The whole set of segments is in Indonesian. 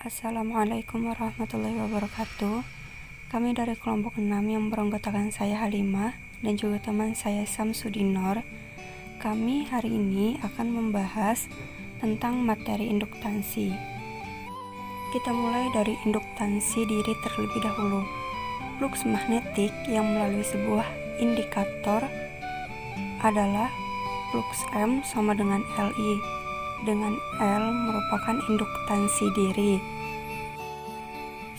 Assalamualaikum warahmatullahi wabarakatuh. Kami dari kelompok 6 yang beranggotakan saya Halimah dan juga teman saya Samsudinor. Kami hari ini akan membahas tentang materi induktansi. Kita mulai dari induktansi diri terlebih dahulu. Fluks magnetik yang melalui sebuah indikator adalah fluks M sama dengan Li, dengan L merupakan induktansi diri.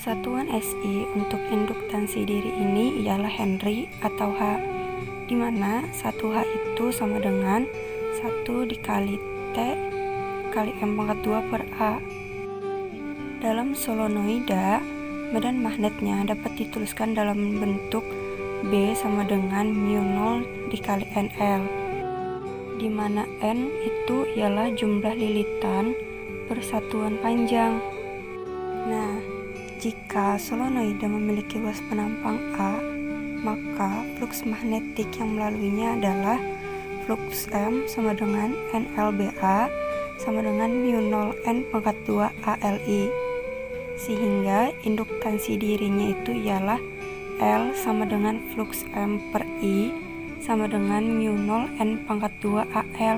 Satuan SI untuk induktansi diri ini ialah Henry atau H, di mana 1H itu sama dengan 1 dikali T kali M²2 per A. Dalam solenoida, medan magnetnya dapat dituliskan dalam bentuk B sama dengan μ0 dikali NL, di mana N itu ialah jumlah lilitan per satuan panjang. Nah, jika solenoida memiliki luas penampang A, maka fluks magnetik yang melaluinya adalah fluks M sama dengan NLBA sama dengan μ0 N²2 ALI, sehingga induktansi dirinya itu ialah L sama dengan fluks M per I sama dengan μ0 N²2 AL,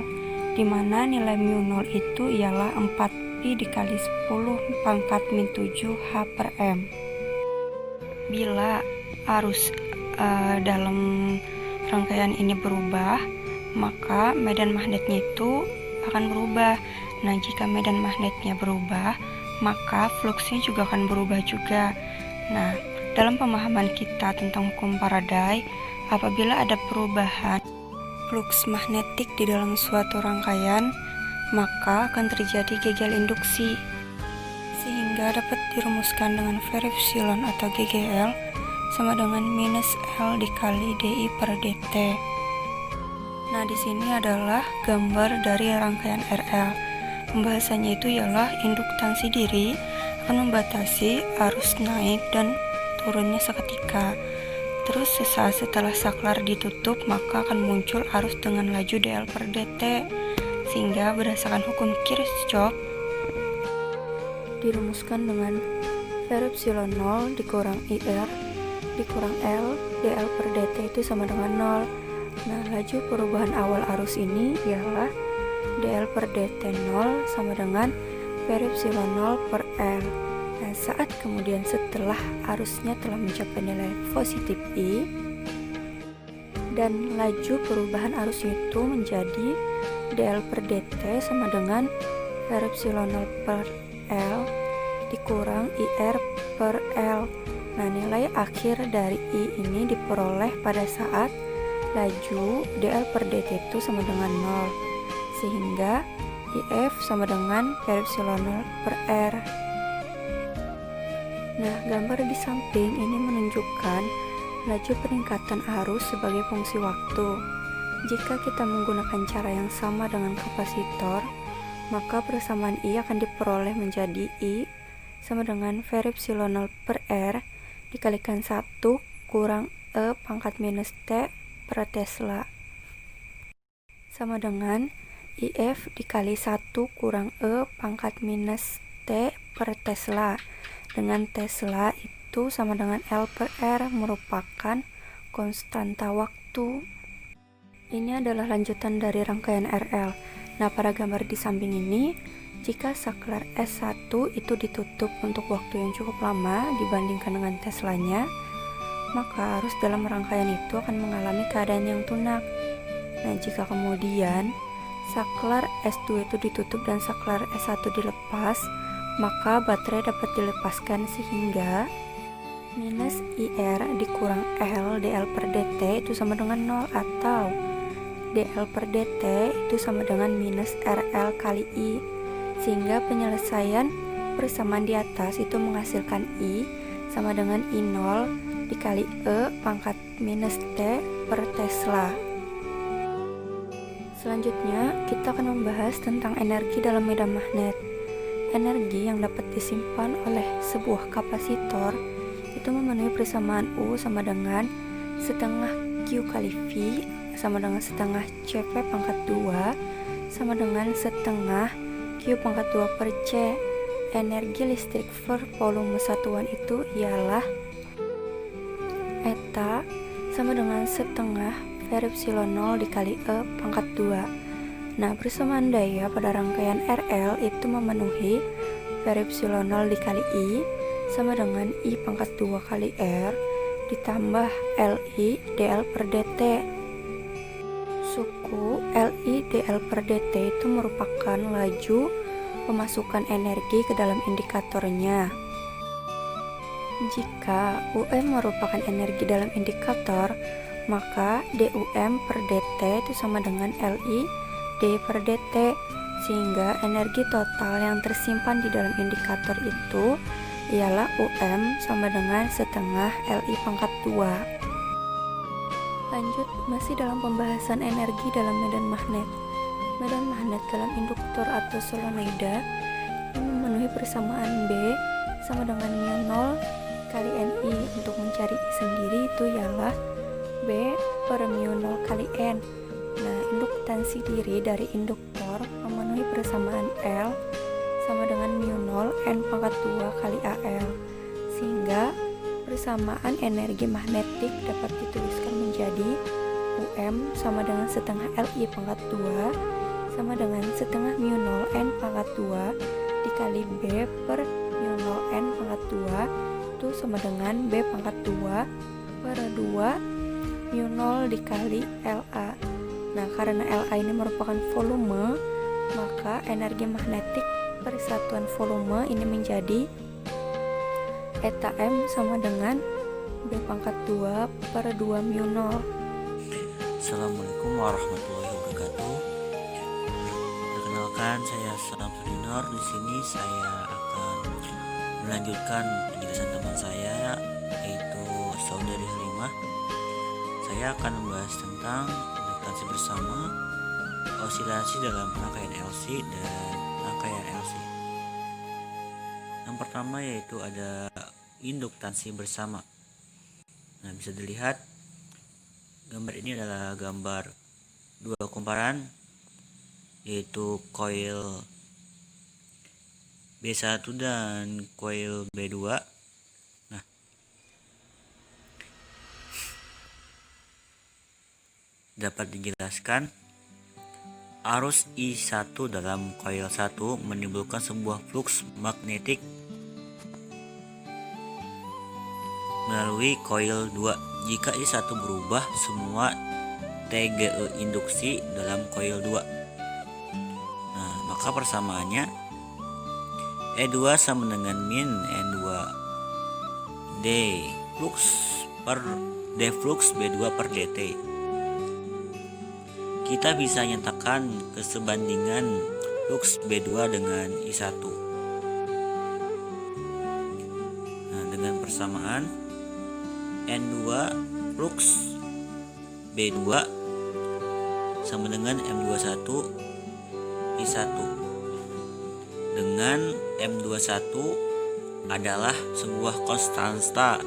di mana nilai μ0 itu ialah 4pi dikali 10⁻⁷ H per M. Bila arus dalam rangkaian ini berubah, maka medan magnetnya itu akan berubah. Nah, jika medan magnetnya berubah, maka fluksnya juga akan berubah juga. Nah, dalam pemahaman kita tentang hukum Faraday, apabila ada perubahan fluks magnetik di dalam suatu rangkaian, maka akan terjadi gagal induksi, sehingga dapat dirumuskan dengan V epsilon atau GGL sama dengan minus L dikali DI per DT. Nah, di sini adalah gambar dari rangkaian RL. Pembahasannya itu ialah induktansi diri akan membatasi arus naik dan turunnya seketika. Terus sesaat setelah saklar ditutup, maka akan muncul arus dengan laju dl per dt, sehingga berdasarkan hukum Kirchhoff dirumuskan dengan V epsilon 0 dikurang IR dikurang L dl per dt itu sama dengan 0. Nah, laju perubahan awal arus ini ialah dl per dt 0 sama dengan V epsilon 0 per L. Nah, saat kemudian setelah arusnya telah mencapai nilai positif I dan laju perubahan arusnya itu menjadi dl per dt sama dengan V epsilon 0 per L dikurang IR per L. Nah, nilai akhir dari I ini diperoleh pada saat laju dl per dt itu sama dengan 0, sehingga IF sama dengan V epsilon 0 per R. Nah, gambar di samping ini menunjukkan laju peningkatan arus sebagai fungsi waktu. Jika kita menggunakan cara yang sama dengan kapasitor, maka persamaan I akan diperoleh menjadi I sama dengan V epsilon 0 per R dikalikan 1 kurang E pangkat minus T per Tesla, sama dengan IF dikali 1 kurang E pangkat minus T per Tesla, dengan Tesla itu sama dengan L per R merupakan konstanta waktu. Ini adalah lanjutan dari rangkaian RL. Nah, pada gambar di samping ini, jika saklar S1 itu ditutup untuk waktu yang cukup lama dibandingkan dengan Teslanya, maka arus dalam rangkaian itu akan mengalami keadaan yang tunak. Nah, jika kemudian saklar S2 itu ditutup dan saklar S1 dilepas, maka baterai dapat dilepaskan sehingga minus IR dikurang L dl per dt itu sama dengan 0, atau dl per dt itu sama dengan minus RL kali I, sehingga penyelesaian persamaan di atas itu menghasilkan I sama dengan I0 dikali E pangkat minus T per Tesla. Selanjutnya, kita akan membahas tentang energi dalam medan magnet. Energi yang dapat disimpan oleh sebuah kapasitor itu memenuhi persamaan U sama dengan setengah Q kali V sama dengan setengah CV pangkat 2 sama dengan setengah Q pangkat 2 per C. energi listrik per volume satuan itu ialah eta sama dengan setengah per epsilon 0 dikali E pangkat 2. Nah, persamaan daya pada rangkaian RL itu memenuhi per epsilon 0 dikali I sama dengan I pangkat 2 kali R ditambah LI dl per dt. Suku LI dl per dt itu merupakan laju pemasukan energi ke dalam indikatornya. Jika UM merupakan energi dalam indikator, maka DUM per dt itu sama dengan LI D per dt, sehingga energi total yang tersimpan di dalam indikator itu ialah UM sama dengan setengah LI pangkat 2. Lanjut, masih dalam pembahasan energi dalam medan magnet. Medan magnet dalam induktor atau solenoida yang memenuhi persamaan B sama dengan mu 0 kali Ni. Untuk mencari I sendiri itu ialah B per mu 0 kali N. Nah, induktansi diri dari induktor memenuhi persamaan L sama dengan mu 0 N pangkat 2 kali AL, sehingga persamaan energi magnetik dapat dituliskan menjadi UM sama dengan setengah LI pangkat 2 sama dengan setengah mu 0 N pangkat 2 dikali B per mu 0 N pangkat 2 itu sama dengan B pangkat 2 per 2 mu 0 dikali LA. Nah, karena LA ini merupakan volume, maka energi magnetik per satuan volume ini menjadi eta M sama dengan B pangkat 2 per 2 mu 0. Assalamualaikum warahmatullahi wabarakatuh. Perkenalkan, saya Samsudinor. Di sini saya akan melanjutkan penjelasan teman saya, yaitu saudari Halimah. Saya akan membahas tentang induktansi bersama, osilasi dalam rangkaian LC dan rangkaian LC. Yang pertama yaitu ada induktansi bersama. Nah, bisa dilihat gambar ini adalah gambar dua kumparan, yaitu coil B1 dan coil B2. Nah, dapat dijelaskan arus I1 dalam coil 1 menimbulkan sebuah flux magnetik melalui coil 2. Jika I1 berubah, semua TGE induksi dalam coil 2. Nah, maka persamaannya E2 sama dengan min N2 D flux B2 per dt. Kita bisa nyatakan kesebandingan flux B2 dengan I1. Nah, dengan persamaan N2 flux B2 sama dengan M21 I1, dengan M21 adalah sebuah konstanta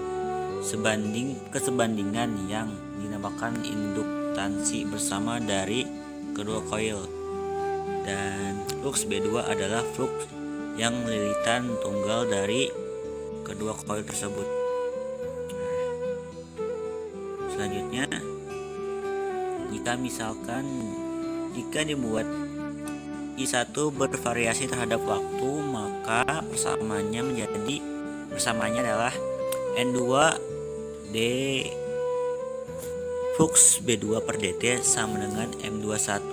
kesebandingan yang dinamakan induktansi bersama dari kedua coil, dan flux B2 adalah flux yang lilitan tunggal dari kedua coil tersebut. Selanjutnya, jika dibuat I1 bervariasi terhadap waktu, maka persamaannya adalah N2 D flux B2 per dt sama dengan M21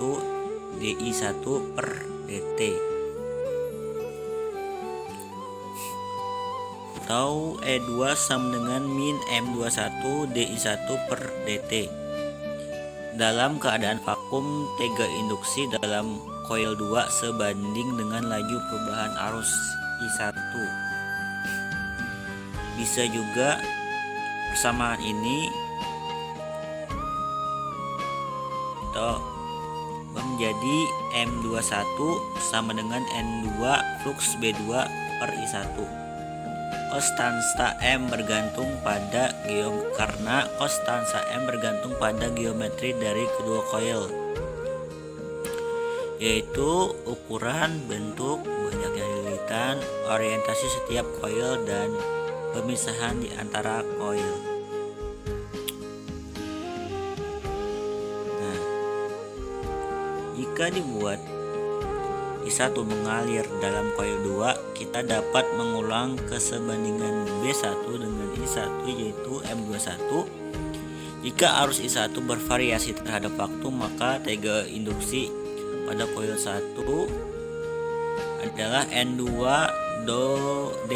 DI1 per dt, atau E2 sama dengan min M21 DI1 per dt. Dalam keadaan vakum, tega induksi dalam coil 2 sebanding dengan laju perubahan arus I1. Bisa juga persamaan ini menjadi M21 sama dengan N2 flux B2 per I1. Konstansa M bergantung pada geometri dari kedua coil. yaitu ukuran, bentuk, banyaknya lilitan, orientasi setiap koil, dan pemisahan di antara koil. Nah, jika dibuat I1 mengalir dalam koil 2, kita dapat mengulang kesebandingan B1 dengan I1 yaitu M21. Jika arus I1 bervariasi terhadap waktu, maka tegangan induksi pada koil 1 adalah N2D.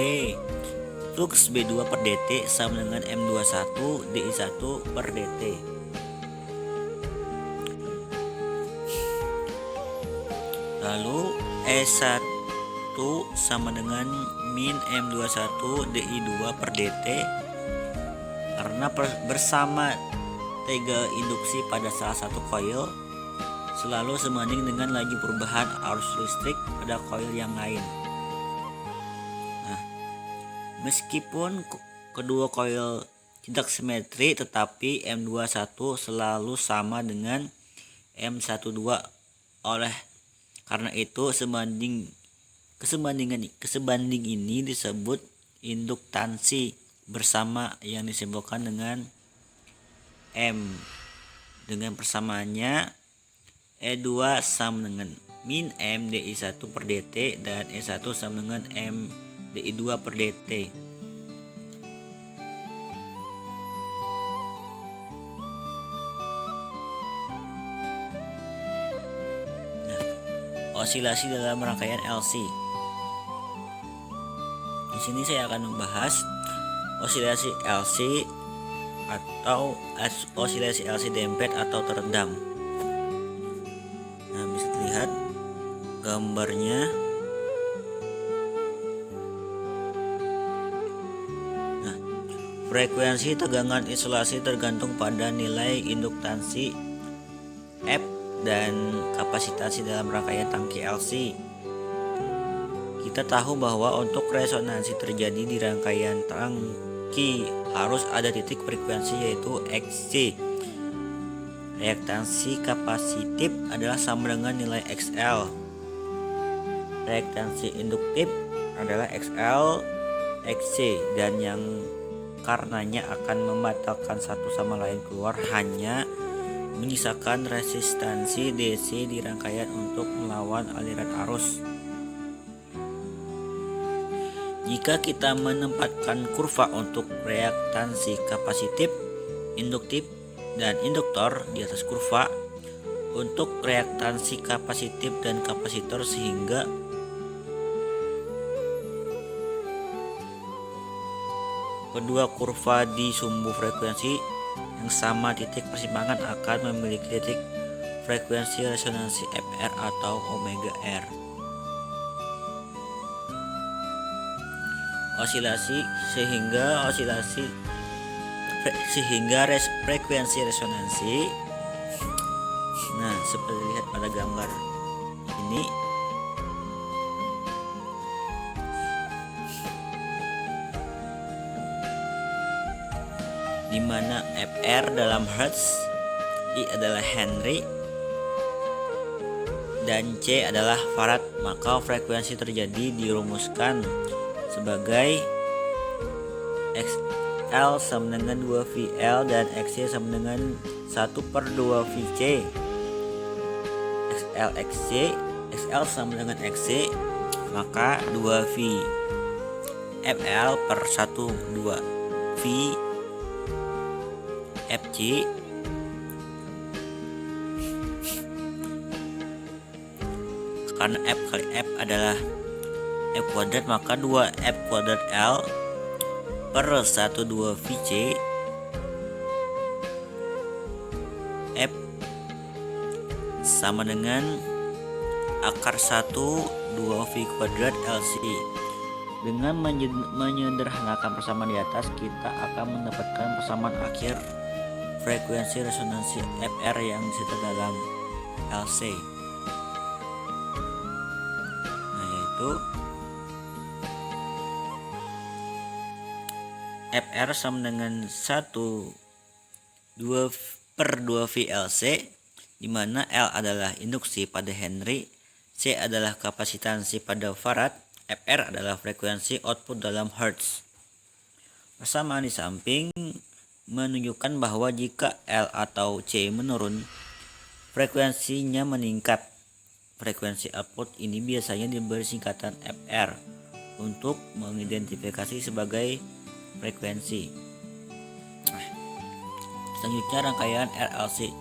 Flux B2 per dt sama dengan M21 dI1 per dt. Lalu E1 sama dengan min M21 dI2 per dt. Karena bersama tegangan induksi pada salah satu koil selalu sebanding dengan laju perubahan arus listrik pada koil yang lain. Nah, meskipun kedua koil tidak simetri, tetapi M21 selalu sama dengan M12. Oleh karena itu kesebanding ini disebut induktansi bersama yang disimbolkan dengan M. Dengan persamaannya E2 sama dengan min M dI1 per dt dan E1 sama dengan M dI2 per dt. Nah, osilasi dalam rangkaian LC. Di sini saya akan membahas osilasi LC atau osilasi LC dempet atau terendam. Nah, bisa dilihat gambarnya. Nah, frekuensi tegangan isolasi tergantung pada nilai induktansi F dan kapasitasi dalam rangkaian tangki LC. Kita tahu bahwa untuk resonansi terjadi di rangkaian tangki harus ada titik frekuensi yaitu XC. Reaktansi kapasitif adalah sama dengan nilai XL. Reaktansi induktif adalah XL XC, dan yang karenanya akan membatalkan satu sama lain keluar, hanya menyisakan resistansi DC di rangkaian untuk melawan aliran arus. Jika kita menempatkan kurva untuk reaktansi kapasitif, induktif, dan induktor di atas kurva untuk reaktansi kapasitif dan kapasitor, sehingga kedua kurva di sumbu frekuensi yang sama titik persimpangan akan memiliki titik frekuensi resonansi FR atau omega R. Osilasi frekuensi resonansi. Nah, seperti lihat pada gambar ini, di mana FR dalam Hertz, I adalah Henry, dan C adalah Farad, maka frekuensi terjadi dirumuskan sebagai XL sama dengan 2VL dan XC sama dengan 1/2VC. XL sama dengan XC, maka 2V FL per 1/2V FC karena F kali F adalah F kuadrat, maka 2F kuadrat L per 1/2VC F sama dengan akar 1/2V kuadrat LC. Dengan menyederhanakan persamaan di atas, kita akan mendapatkan persamaan akhir frekuensi resonansi FR yang disita dalam LC. Nah, yaitu FR sama dengan 1/2VLC di mana L adalah induksi pada Henry, C adalah kapasitansi pada Farad, Fr adalah frekuensi output dalam Hertz. Persamaan di samping menunjukkan bahwa jika L atau C menurun, frekuensinya meningkat. Frekuensi output ini biasanya diberi singkatan Fr untuk mengidentifikasi sebagai frekuensi. Selanjutnya rangkaian RLC.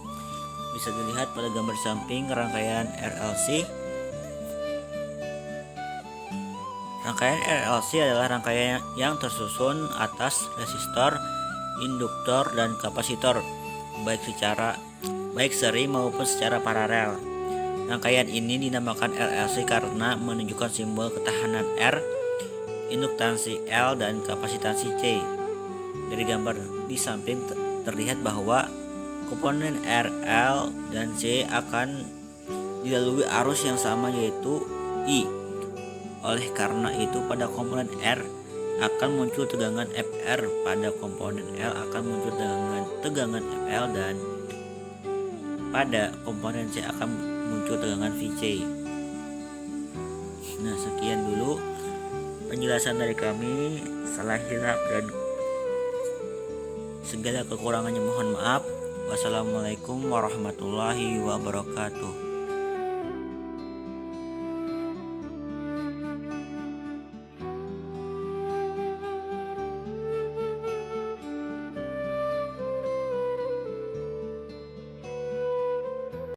Bisa dilihat pada gambar samping rangkaian RLC. Rangkaian RLC adalah rangkaian yang tersusun atas resistor, induktor, dan kapasitor, baik seri maupun secara paralel. Rangkaian ini dinamakan RLC karena menunjukkan simbol ketahanan R, induktansi L, dan kapasitansi C. Dari gambar di samping terlihat bahwa komponen R, L, dan C akan dilalui arus yang sama yaitu I. Oleh karena itu pada komponen R akan muncul tegangan Fr, pada komponen L akan muncul tegangan Fl, dan pada komponen C akan muncul tegangan Vc. Nah, sekian dulu penjelasan dari kami. Salah hilaf dan segala kekurangannya mohon maaf. Wassalamualaikum warahmatullahi wabarakatuh.